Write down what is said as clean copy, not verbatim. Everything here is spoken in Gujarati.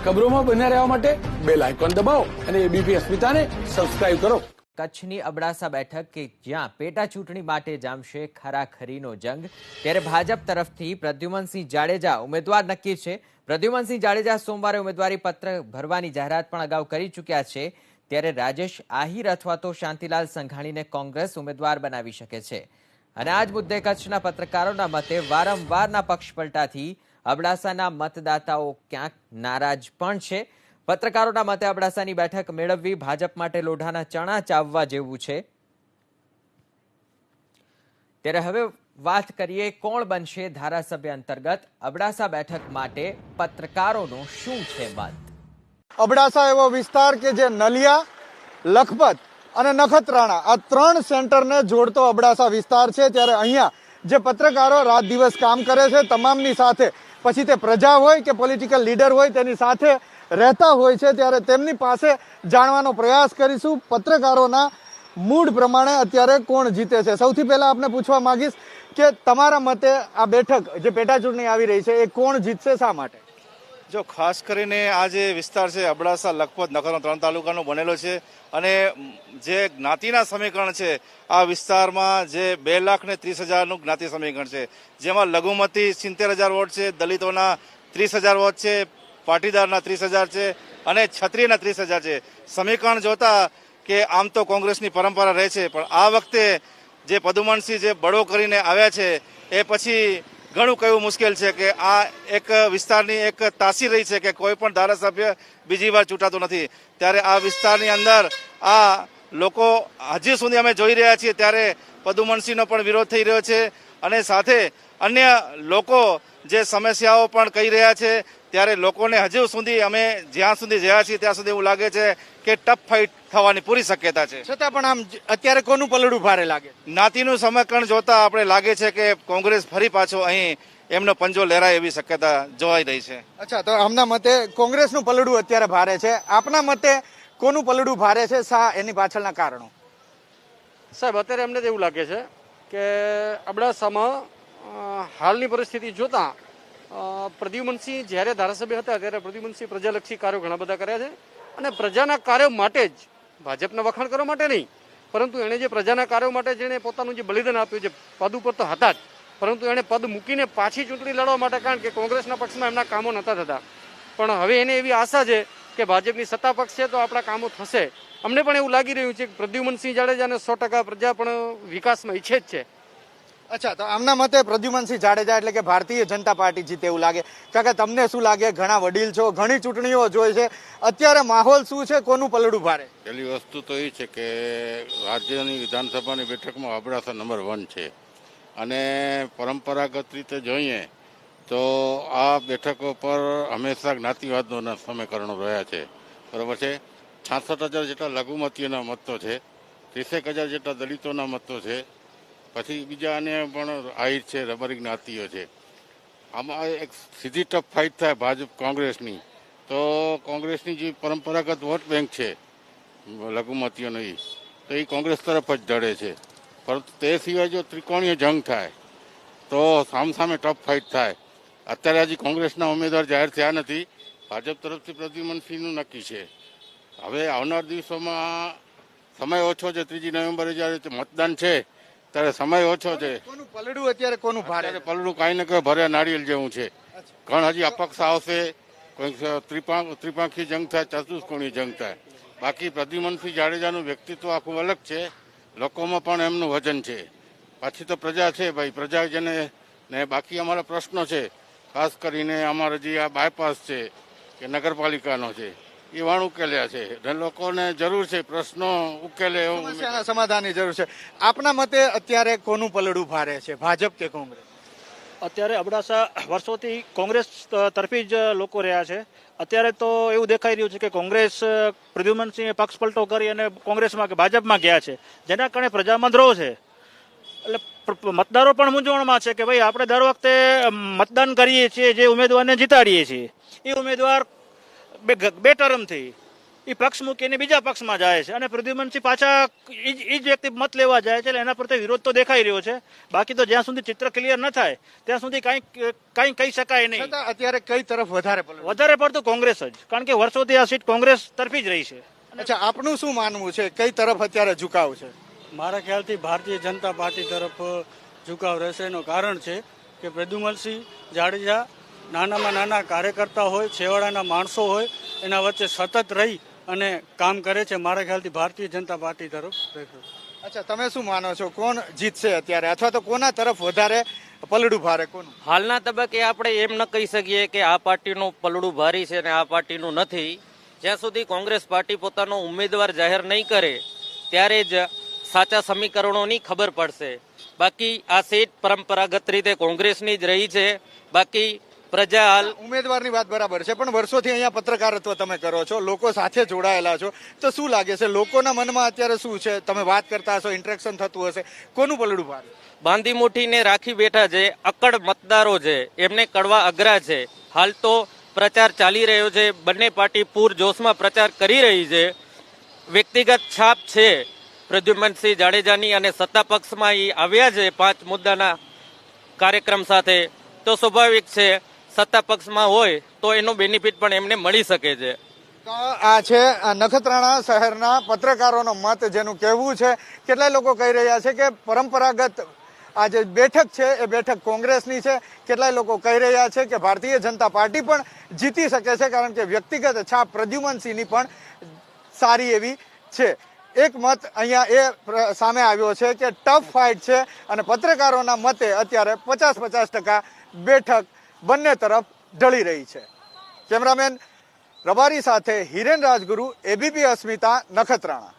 ખબરોમાં બન્યા રહેવા માટે બેલ આઇકોન દબાવો અને એબીપી અસ્મિતાને સબસ્ક્રાઇબ કરો. કચ્છની અબડાસા બેઠક કે જ્યાં પેટા ચૂંટણી માટે જામશે ખરાખરીનો જંગ, ત્યારે ભાજપ તરફથી પ્રદ્યુમનસિંહ જાડેજા ઉમેદવાર નક્કી છે. પ્રદ્યુમનસિંહ જાડેજા સોમવારે ઉમેદવારી પત્ર ભરવાની જાહેરાત પણ અગાઉ કરી ચૂક્યા છે. ત્યારે રાજેશ આહિર અથવા તો શાંતિલાલ સંઘાણીને કોંગ્રેસ ઉમેદવાર બનાવી શકે છે. અને આ જ મુદ્દે કચ્છના પત્રકારોના મતે વારંવારના પક્ષપલટાથી અબડાસાના મતદાતાઓ ક્યાંક નારાજ પણ છે. પત્રકારોના મતે અબડાસાની બેઠક મેળવવી ભાજપ માટે લોઢાના ચણા ચાવવા જેવું છે. ત્યારે હવે વાત કરીએ કોણ બનશે ધારાસભ્ય અંતર્ગત. અબડાસા બેઠક માટે પત્રકારોનો શું છે મત? અબડાસા એવો વિસ્તાર કે જે નલિયા, લખપત અને નખત્રાણા આ 3 સેન્ટરને જોડતો અબડાસા વિસ્તાર છે. ત્યારે અહીંયા જે પત્રકારો રાત દિવસ કામ કરે છે, તમામની સાથે, પછી તે પ્રજા હોય કે પોલિટિકલ લીડર હોય, તેની સાથે રહેતા હોય છે. ત્યારે તેમની પાસે જાણવાનો પ્રયાસ કરીશું પત્રકારોના મૂડ પ્રમાણે અત્યારે કોણ જીતે છે. સૌથી પહેલા આપને પૂછવા માંગીશ કે તમારા મતે આ બેઠક જે પેટા ચૂંટણી આવી રહી છે એ કોણ જીતશે, શા માટે? જો ખાસ કરીને આ જે વિસ્તાર છે અબડાસા, લખપત, નખત્રાણા 3 તાલુકાનો બનેલો છે અને જે જ્ઞાતિના સમીકરણ છે આ વિસ્તારમાં જે 2,30,000નું જ્ઞાતિ સમીકરણ છે, જેમાં લઘુમતી 70,000 વોટ છે, દલિતોના 30,000 વોટ છે, પાટીદારના 30,000 છે અને ક્ષત્રિયના 30,000 છે. સમીકરણ જોતા કે આમ તો કોંગ્રેસની પરંપરા રહે છે, પણ આ વખતે જે પ્રદ્યુમનસિંહ જે બળો કરીને આવ્યા છે એ પછી ઘણું કહેવું મુશ્કેલ છે કે આ એક વિસ્તારની એક તાસીર રહી છે કે કોઈ પણ ધારાસભ્ય બીજી વાર ચૂંટાતો નથી. ત્યારે આ વિસ્તારની અંદર આ લોકો હજી સુધી અમે જોઈ રહ્યા છીએ ત્યારે પ્રદ્યુમનસિંહનો પણ વિરોધ થઈ રહ્યો છે અને સાથે અન્ય લોકો જે સમસ્યાઓ પણ કહી રહ્યા છે. ત્યારે લોકોને હજુ સુધી અમે જ્યાં સુધી જયા છીએ ત્યાં સુધી એવું લાગે છે કે ટફ ફાઇટ થવાની પૂરી શક્યતા છે. છતાં પણ આમ અત્યારે કોનું પલડું ભારે લાગે? જ્ઞાતિનું સમીકરણ જોતા આપણે લાગે છે કે કોંગ્રેસ ફરી પાછો અહીં એમનો પંજો લહેરાય એવી શક્યતા જોવાઈ રહી છે. અચ્છા, તો આમના મતે કોંગ્રેસનું પલડું અત્યારે ભારે છે. આપના મતે કોનું પલડું ભારે છે, શા એની પાછળના કારણો? સાહેબ, અત્યારે અમને તો એવું લાગે છે કે અબડાસામાં હાલની પરિસ્થિતિ જોતા પ્રદ્યુમનસિંહ જ્યારે ધારાસભ્ય હતા ત્યારે પ્રદ્યુમનસિંહ પ્રજાલક્ષી કાર્યો ઘણા બધા કર્યા છે અને પ્રજાના કાર્યો માટે જ, ભાજપના વખાણ કરવા માટે નહીં, પરંતુ એણે જે પ્રજાના કાર્યો માટે જેણે પોતાનું જે બલિદાન આપ્યું છે, પદ ઉપર તો હતા જ, પરંતુ એણે પદ મૂકીને પાછી ચૂંટણી લડવા માટે, કારણ કે કોંગ્રેસના પક્ષમાં એમના કામો નહોતા થતા, પણ હવે એને એવી આશા છે કે ભાજપની સત્તા પક્ષ છે તો આપણા કામો થશે. અમને પણ એવું લાગી રહ્યું છે કે પ્રદ્યુમનસિંહ જાડેજાને 100% પ્રજા પણ વિકાસમાં ઈચ્છે જ છે. અચ્છા, તો આમના મતે પ્રદ્યુમનસિંહ જાડેજા એટલે કે ભારતીય જનતા પાર્ટી જીતે એવું લાગે. કાકા, તમને શું લાગે? ઘણા વડીલ છો, ઘણી ચૂંટણીઓ જોઈ છે, અત્યારે માહોલ શું છે, કોનું પલડું ભારે? પહેલી વસ્તુ તો એ છે કે રાજ્યની વિધાનસભાની બેઠકમાં અબડાસા નંબર 1 છે અને પરંપરાગત રીતે જોઈએ તો આ બેઠકો પર હંમેશા જ્ઞાતિવાદના સમીકરણો રહ્યા છે. બરાબર છે. 66,000 જેટલા લઘુમતીઓના મતો છે, 30,000 જેટલા દલિતોના મતો છે, પછી બીજા અન્ય પણ આહિર છે, રબારી જ્ઞાતિઓ છે. આમાં એક સીધી ટફ ફાઇટ થાય ભાજપ કોંગ્રેસની, તો કોંગ્રેસની જે પરંપરાગત વોટ બેંક છે લઘુમતીઓની, તો એ કોંગ્રેસ તરફ જ ઢળે છે. પરંતુ તે સિવાય જો ત્રિકોણીય જંગ થાય તો સામસામે ટફ ફાઇટ થાય. અત્યારે હજી કોંગ્રેસના ઉમેદવાર જાહેર થયા નથી. ભાજપ તરફથી પ્રદ્યુમનસિંહનું નક્કી છે. હવે આવનાર દિવસોમાં સમય ઓછો છે. 3 નવેમ્બરે જ્યારે મતદાન છે ત્યારે સમય ઓછો છે. કોનું પલડું અત્યારે કોનું ભારે? પલડું કાંઈ ને કંઈ ભર્યા નાળિયેર જેવું છે. ઘણ હજી અપક્ષ આવશે, કોઈ ત્રિપાંખી જંગ થાય, ચતુષ્કોણીય જંગ થાય. બાકી પ્રદ્યુમનસિંહ જાડેજાનું વ્યક્તિત્વ આખું અલગ છે, લોકોમાં પણ એમનું વજન છે. પાછી તો પ્રજા છે ભાઈ, પ્રજા જેને ને બાકી અમારા પ્રશ્નો છે, ખાસ કરીને અમારે જે આ બાયપાસ છે કે નગરપાલિકાનો છે એ વાણ ઉકેલ્યા છે. લોકોને જરૂર છે પ્રશ્નો ઉકેલે એવું, સમસ્યાના સમાધાનની જરૂર છે. આપના મતે અત્યારે કોનું પલડું ભારે છે, ભાજપ કે કોંગ્રેસ? અત્યારે અબડાસા વર્ષોથી કોંગ્રેસ તરફી જ લોકો રહ્યા છે. અત્યારે તો એવું દેખાઈ રહ્યું છે કે કોંગ્રેસ પ્રદ્યુમનસિંહે પક્ષ પલટો કરી અને કોંગ્રેસમાં કે ભાજપમાં ગયા છે, જેના કારણે પ્રજામાં દ્રોહ છે. એટલે મતદારો પણ મૂંઝવણમાં છે કે ભાઈ આપણે દર વખતે મતદાન કરીએ છીએ, જે ઉમેદવારને જીતાડીએ છીએ એ ઉમેદવાર બે ટર્મથી એ પક્ષ મૂકીને બીજા પક્ષમાં જાય છે અને પ્રદ્યુમનસિંહ પાછા એ જ વ્યક્તિ મત લેવા જાય છે એટલે એના પ્રત્યે વિરોધ તો દેખાઈ રહ્યો છે. બાકી તો જ્યાં સુધી ચિત્ર ક્લિયર ન થાય ત્યાં સુધી કાંઈ કહી શકાય નહીં. છતાં અત્યારે કઈ તરફ વધારે પલડું? વધારે પડતું કોંગ્રેસ જ, કારણ કે વર્ષોથી આ સીટ કોંગ્રેસ તરફી જ રહી છે. અચ્છા, આપનું શું માનવું છે, કઈ તરફ અત્યારે ઝુકાવ છે? મારા ખ્યાલથી ભારતીય જનતા પાર્ટી તરફ ઝુકાવ રહેશે. એનું કારણ છે કે પ્રદ્યુમનસિંહ જાડેજા નાનામાં નાના કાર્યકર્તા હોય, છેવાડાના માણસો હોય, એના વચ્ચે સતત રહી અને કામ કરે છે. મારા ખ્યાલથી ભારતીય જનતા પાર્ટી તરફ રહેશે. અચ્છા, તમે શું માનો છો, કોણ જીતશે અત્યારે, અથવા તો કોના તરફ વધારે પલડું ભારે? કોનું? હાલના તબક્કે આપણે એમ ન કહી શકીએ કે આ પાર્ટીનું પલડું ભારી છે અને આ પાર્ટીનું નથી. જ્યાં સુધી કોંગ્રેસ પાર્ટી પોતાનો ઉમેદવાર જાહેર નહીં કરે ત્યારે જ સાચા સમીકરણોની ખબર પડશે. બાકી આ સીટ પરંપરાગત રીતે કોંગ્રેસની જ રહી છે. બાકી પ્રજા હાલ ઉમેદવારની વાત બરાબર છે, પણ વર્ષોથી અહીંયા પત્રકારત્વ તમે કરો છો, લોકો સાથે જોડાયેલા છો, તો શું લાગે છે લોકોના મનમાં અત્યારે શું છે? તમે વાત કરતા હશો, ઇન્ટરેક્શન થતું હશે, કોનું પલડું ભારે? બાંધી મુઠ્ઠીને રાખી બેઠા છે અકડ મતદારો છે, એમને કડવા અઘરા છે. હાલ તો પ્રચાર ચાલી રહ્યો છે, બંને પાર્ટી પૂર જોશમાં પ્રચાર કરી રહી છે. વ્યક્તિગત છાપ છે પ્રદ્યુમનસિંહ જાડેજાની અને સત્તા પક્ષમાં એ આવ્યા છે 5 મુદ્દાના કાર્યક્રમ સાથે, તો સ્વાભાવિક છે સત્તા પક્ષમાં હોય તો એનો બેનિફિટ પણ એમને મળી શકે છે. આ છે નખત્રાણા શહેરના પત્રકારોનો મત, જેનું કહેવું છે કેટલાય લોકો કહી રહ્યા છે કે પરંપરાગત આ જે બેઠક છે એ બેઠક કોંગ્રેસની છે. કેટલાય લોકો કહી રહ્યા છે કે ભારતીય જનતા પાર્ટી પણ જીતી શકે છે, કારણ કે વ્યક્તિગત છાપ પ્રદ્યુમનસિંહની પણ સારી એવી છે. એક મત અહીંયા એ સામે આવ્યો છે કે ટફ ફાઇટ છે અને પત્રકારોના મતે અત્યારે 50-50% બેઠક બંને તરફ ઢળી રહી છે. કેમેરામેન રબારી સાથે હિરેન રાજગુરુ, એબીપી અસ્મિતા, નખત્રાણા.